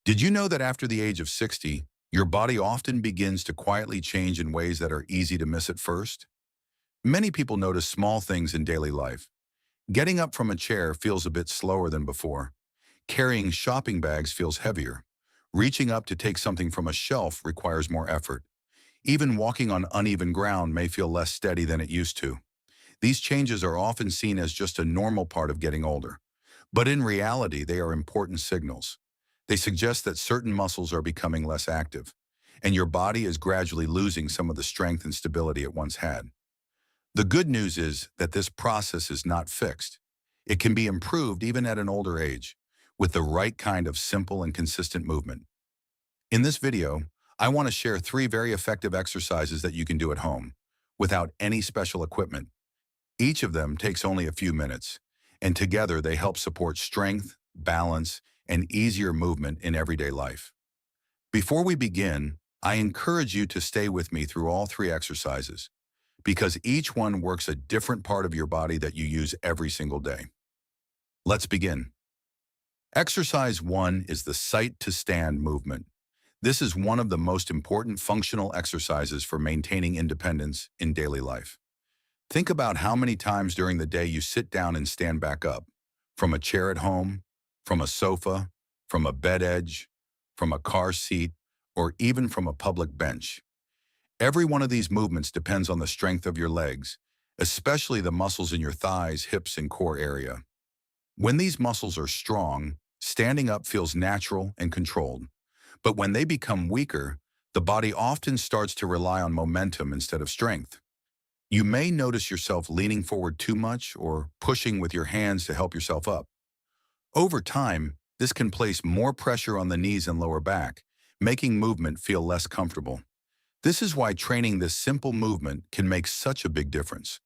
Did you know that after the age of 60, your body often begins to quietly change in ways that are easy to miss at first? Many people notice small things in daily life. Getting up from a chair feels a bit slower than before. Carrying shopping bags feels heavier. Reaching up to take something from a shelf requires more effort. Even walking on uneven ground may feel less steady than it used to. These changes are often seen as just a normal part of getting older. But in reality, they are important signals. They suggest that certain muscles are becoming less active, and your body is gradually losing some of the strength and stability it once had. The good news is that this process is not fixed. It can be improved even at an older age, with the right kind of simple and consistent movement. In this video, I want to share 3 very effective exercises that you can do at home, without any special equipment. Each of them takes only a few minutes, and together they help support strength, balance, and easier movement in everyday life. Before we begin, I encourage you to stay with me through all 3 exercises, because each one works a different part of your body that you use every single day. Let's begin. Exercise 1 is the sit-to-stand movement. This is one of the most important functional exercises for maintaining independence in daily life. Think about how many times during the day you sit down and stand back up, from a chair at home, from a sofa, from a bed edge, from a car seat, or even from a public bench. Every one of these movements depends on the strength of your legs, especially the muscles in your thighs, hips, and core area. When these muscles are strong, standing up feels natural and controlled. But when they become weaker, the body often starts to rely on momentum instead of strength. You may notice yourself leaning forward too much or pushing with your hands to help yourself up. Over time, this can place more pressure on the knees and lower back, making movement feel less comfortable. This is why training this simple movement can make such a big difference.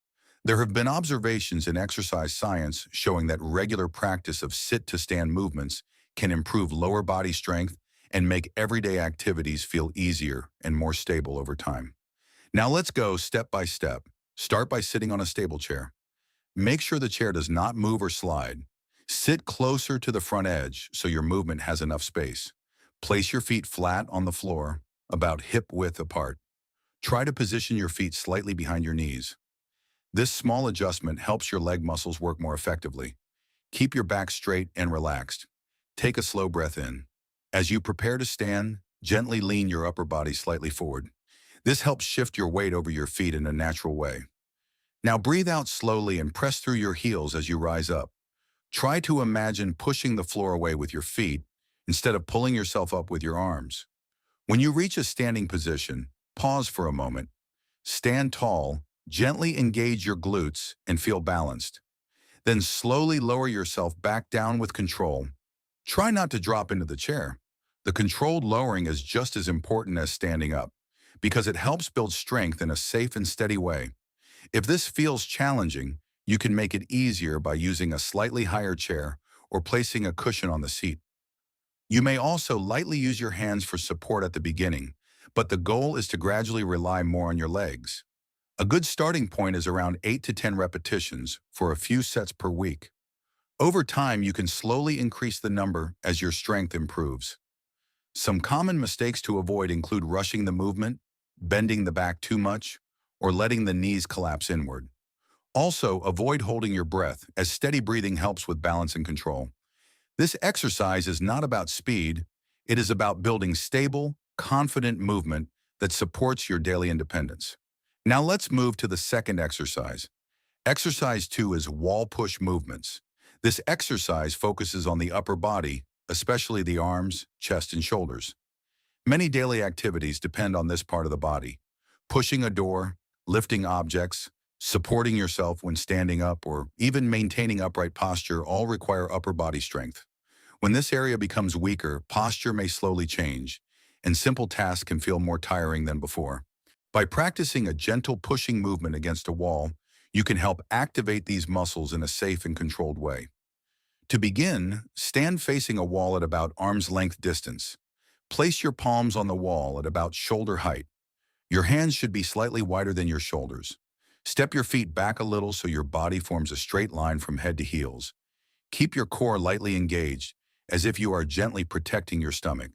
There have been observations in exercise science showing that regular practice of sit-to-stand movements can improve lower body strength and make everyday activities feel easier and more stable over time. Now let's go step by step. Start by sitting on a stable chair. Make sure the chair does not move or slide. Sit closer to the front edge so your movement has enough space. Place your feet flat on the floor, about hip width apart. Try to position your feet slightly behind your knees. This small adjustment helps your leg muscles work more effectively. Keep your back straight and relaxed. Take a slow breath in. As you prepare to stand, gently lean your upper body slightly forward. This helps shift your weight over your feet in a natural way. Now breathe out slowly and press through your heels as you rise up. Try to imagine pushing the floor away with your feet instead of pulling yourself up with your arms. When you reach a standing position, pause for a moment. Stand tall, gently engage your glutes, and feel balanced. Then slowly lower yourself back down with control. Try not to drop into the chair. The controlled lowering is just as important as standing up, because it helps build strength in a safe and steady way. If this feels challenging, you can make it easier by using a slightly higher chair or placing a cushion on the seat. You may also lightly use your hands for support at the beginning, but the goal is to gradually rely more on your legs. A good starting point is around 8 to 10 repetitions for a few sets per week. Over time, you can slowly increase the number as your strength improves. Some common mistakes to avoid include rushing the movement, bending the back too much, or letting the knees collapse inward. Also, avoid holding your breath, as steady breathing helps with balance and control. This exercise is not about speed, it is about building stable, confident movement that supports your daily independence. Now let's move to the second exercise. Exercise 2 is wall push movements. This exercise focuses on the upper body, especially the arms, chest, and shoulders. Many daily activities depend on this part of the body. Pushing a door, lifting objects, supporting yourself when standing up, or even maintaining upright posture all require upper body strength. When this area becomes weaker, posture may slowly change, and simple tasks can feel more tiring than before. By practicing a gentle pushing movement against a wall, you can help activate these muscles in a safe and controlled way. To begin, stand facing a wall at about arm's length distance. Place your palms on the wall at about shoulder height. Your hands should be slightly wider than your shoulders. Step your feet back a little so your body forms a straight line from head to heels. Keep your core lightly engaged, as if you are gently protecting your stomach.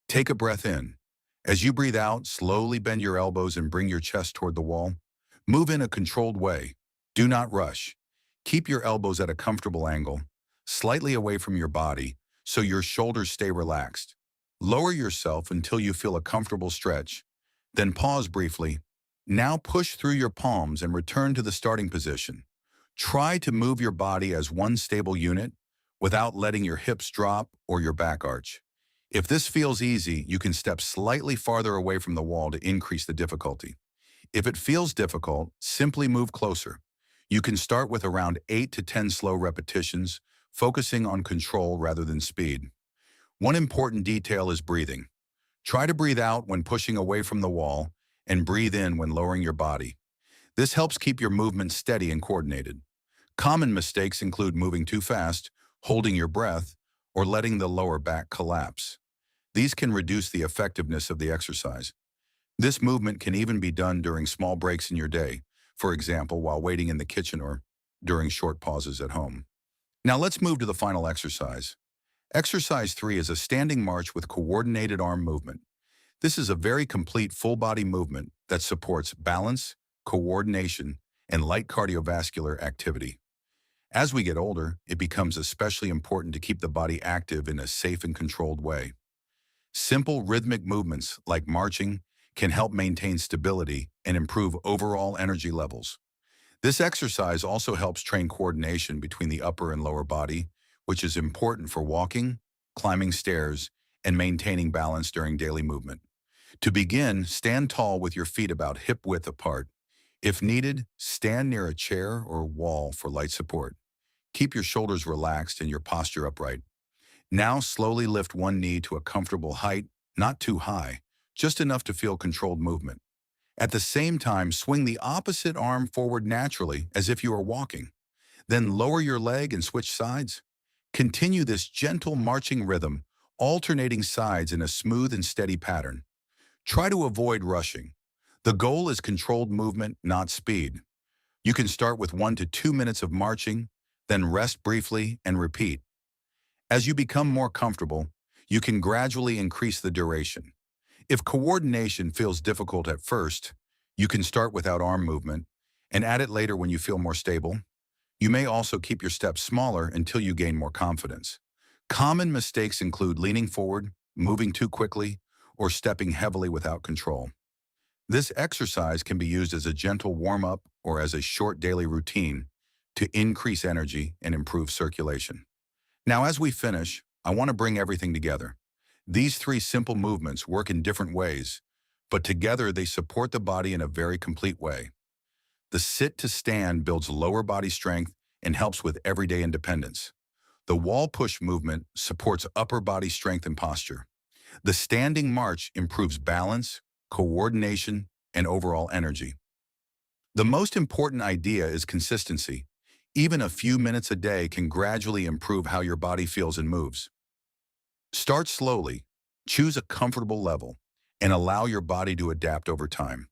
Take a breath in. As you breathe out, slowly bend your elbows and bring your chest toward the wall. Move in a controlled way. Do not rush. Keep your elbows at a comfortable angle, slightly away from your body, so your shoulders stay relaxed. Lower yourself until you feel a comfortable stretch. Then pause briefly. Now push through your palms and return to the starting position. Try to move your body as one stable unit without letting your hips drop or your back arch. If this feels easy, you can step slightly farther away from the wall to increase the difficulty. If it feels difficult, simply move closer. You can start with around 8 to 10 slow repetitions, focusing on control rather than speed. One important detail is breathing. Try to breathe out when pushing away from the wall and breathe in when lowering your body. This helps keep your movement steady and coordinated. Common mistakes include moving too fast, holding your breath, or letting the lower back collapse. These can reduce the effectiveness of the exercise. This movement can even be done during small breaks in your day, for example, while waiting in the kitchen or during short pauses at home. Now let's move to the final exercise. Exercise 3 is a standing march with coordinated arm movement. This is a very complete full-body movement that supports balance, coordination, and light cardiovascular activity. As we get older, it becomes especially important to keep the body active in a safe and controlled way. Simple rhythmic movements like marching can help maintain stability and improve overall energy levels. This exercise also helps train coordination between the upper and lower body, which is important for walking, climbing stairs, and maintaining balance during daily movement. To begin, stand tall with your feet about hip-width apart. If needed, stand near a chair or wall for light support. Keep your shoulders relaxed and your posture upright. Now slowly lift one knee to a comfortable height, not too high, just enough to feel controlled movement. At the same time, swing the opposite arm forward naturally as if you are walking. Then lower your leg and switch sides. Continue this gentle marching rhythm, alternating sides in a smooth and steady pattern. Try to avoid rushing. The goal is controlled movement, not speed. You can start with 1 to 2 minutes of marching, then rest briefly and repeat. As you become more comfortable, you can gradually increase the duration. If coordination feels difficult at first, you can start without arm movement and add it later when you feel more stable. You may also keep your steps smaller until you gain more confidence. Common mistakes include leaning forward, moving too quickly, or stepping heavily without control. This exercise can be used as a gentle warm-up or as a short daily routine to increase energy and improve circulation. Now, as we finish, I want to bring everything together. These 3 simple movements work in different ways, but together they support the body in a very complete way. The sit to stand builds lower body strength and helps with everyday independence. The wall push movement supports upper body strength and posture. The standing march improves balance, coordination, and overall energy. The most important idea is consistency. Even a few minutes a day can gradually improve how your body feels and moves. Start slowly, choose a comfortable level, and allow your body to adapt over time.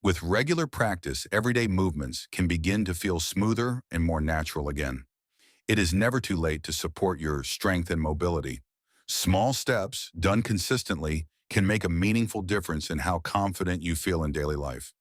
With regular practice, everyday movements can begin to feel smoother and more natural again. It is never too late to support your strength and mobility. Small steps, done consistently, can make a meaningful difference in how confident you feel in daily life.